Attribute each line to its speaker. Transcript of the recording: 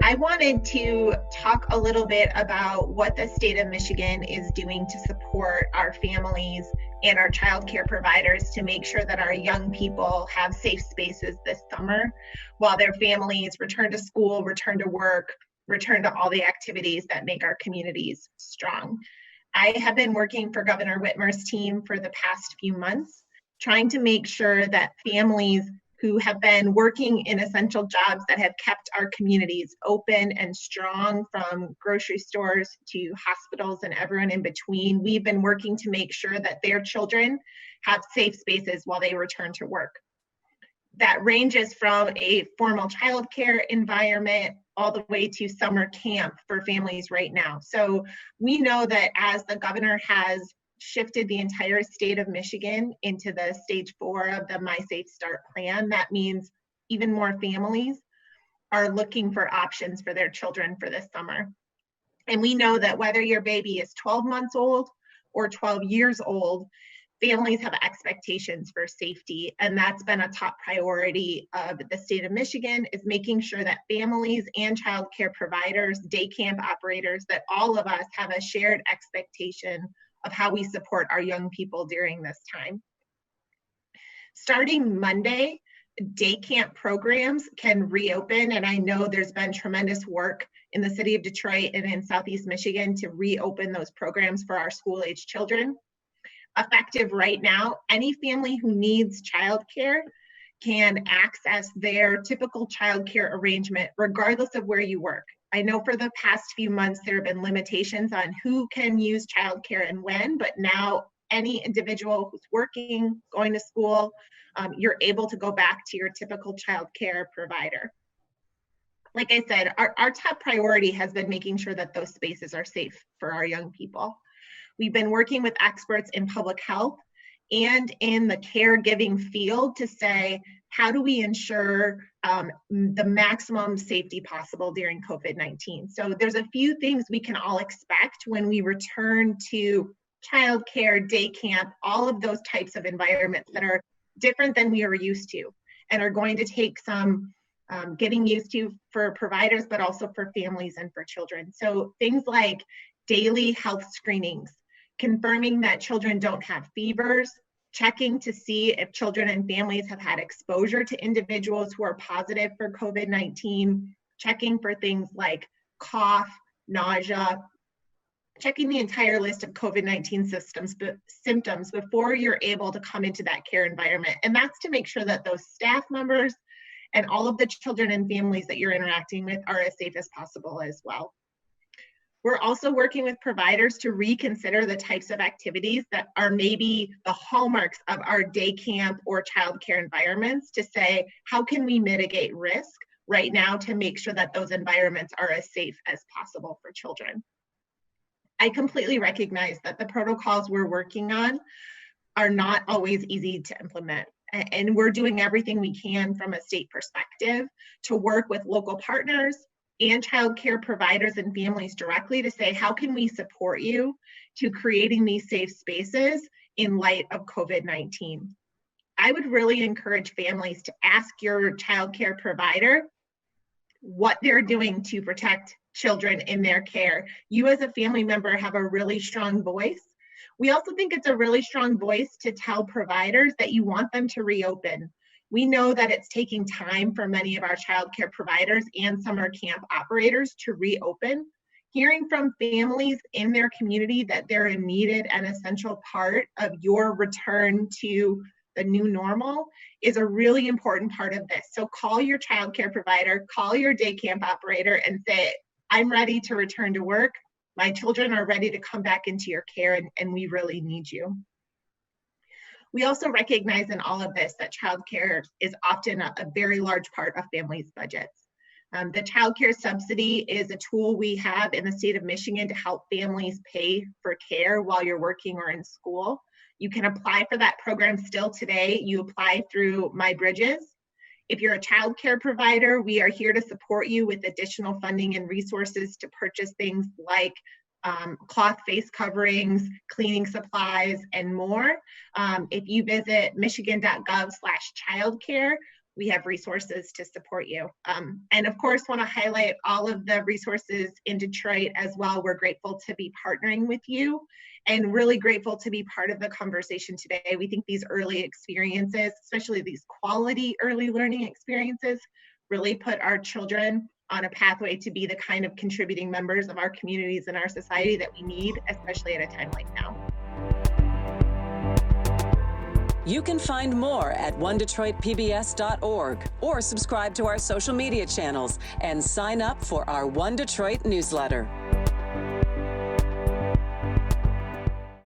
Speaker 1: I wanted to talk a little bit about what the state of Michigan is doing to support our families and our childcare providers to make sure that our young people have safe spaces this summer while their families return to school, return to work, return to all the activities that make our communities strong. I have been working for Governor Whitmer's team for the past few months, trying to make sure that families who have been working in essential jobs that have kept our communities open and strong, from grocery stores to hospitals and everyone in between, we've been working to make sure that their children have safe spaces while they return to work. That ranges from a formal childcare environment all the way to summer camp for families right now. So we know that as the governor has shifted the entire state of Michigan into the stage 4 of the My Safe Start plan, that means even more families are looking for options for their children for this summer. And we know that whether your baby is 12 months old or 12 years old, families have expectations for safety, and that's been a top priority of the state of Michigan, is making sure that families and child care providers, day camp operators, that all of us have a shared expectation of how we support our young people during this time. Starting Monday, day camp programs can reopen, and I know there's been tremendous work in the city of Detroit and in Southeast Michigan to reopen those programs for our school-age children. Effective right now, any family who needs childcare can access their typical childcare arrangement regardless of where you work. I know for the past few months there have been limitations on who can use childcare and when, but now any individual who's working, going to school, you're able to go back to your typical childcare provider. Like I said, our top priority has been making sure that those spaces are safe for our young people. We've been working with experts in public health and in the caregiving field to say, how do we ensure the maximum safety possible during COVID-19? So there's a few things we can all expect when we return to childcare, day camp, all of those types of environments that are different than we are used to and are going to take some getting used to for providers, but also for families and for children. So things like daily health screenings, confirming that children don't have fevers, checking to see if children and families have had exposure to individuals who are positive for COVID-19, checking for things like cough, nausea, checking the entire list of COVID-19 symptoms before you're able to come into that care environment. And that's to make sure that those staff members and all of the children and families that you're interacting with are as safe as possible as well. We're also working with providers to reconsider the types of activities that are maybe the hallmarks of our day camp or childcare environments, to say, how can we mitigate risk right now to make sure that those environments are as safe as possible for children? I completely recognize that the protocols we're working on are not always easy to implement. And we're doing everything we can from a state perspective to work with local partners and childcare providers and families directly to say, how can we support you to creating these safe spaces in light of COVID-19? I would really encourage families to ask your childcare provider what they're doing to protect children in their care. You as a family member have a really strong voice. We also think it's a really strong voice to tell providers that you want them to reopen. We know that it's taking time for many of our childcare providers and summer camp operators to reopen. Hearing from families in their community that they're a needed and essential part of your return to the new normal is a really important part of this. So call your childcare provider, call your day camp operator and say, I'm ready to return to work. My children are ready to come back into your care, and we really need you. We also recognize in all of this that childcare is often a very large part of families' budgets. The childcare subsidy is a tool we have in the state of Michigan to help families pay for care while you're working or in school. You can apply for that program still today. You apply through My Bridges. If you're a childcare provider, we are here to support you with additional funding and resources to purchase things like cloth face coverings, cleaning supplies, and more. If you visit michigan.gov/childcare, we have resources to support you. And of course, want to highlight all of the resources in Detroit as well. We're grateful to be partnering with you and really grateful to be part of the conversation today. We think these early experiences, especially these quality early learning experiences, really put our children on a pathway to be the kind of contributing members of our communities and our society that we need, especially at a time like now.
Speaker 2: You can find more at onedetroitpbs.org or subscribe to our social media channels and sign up for our One Detroit newsletter.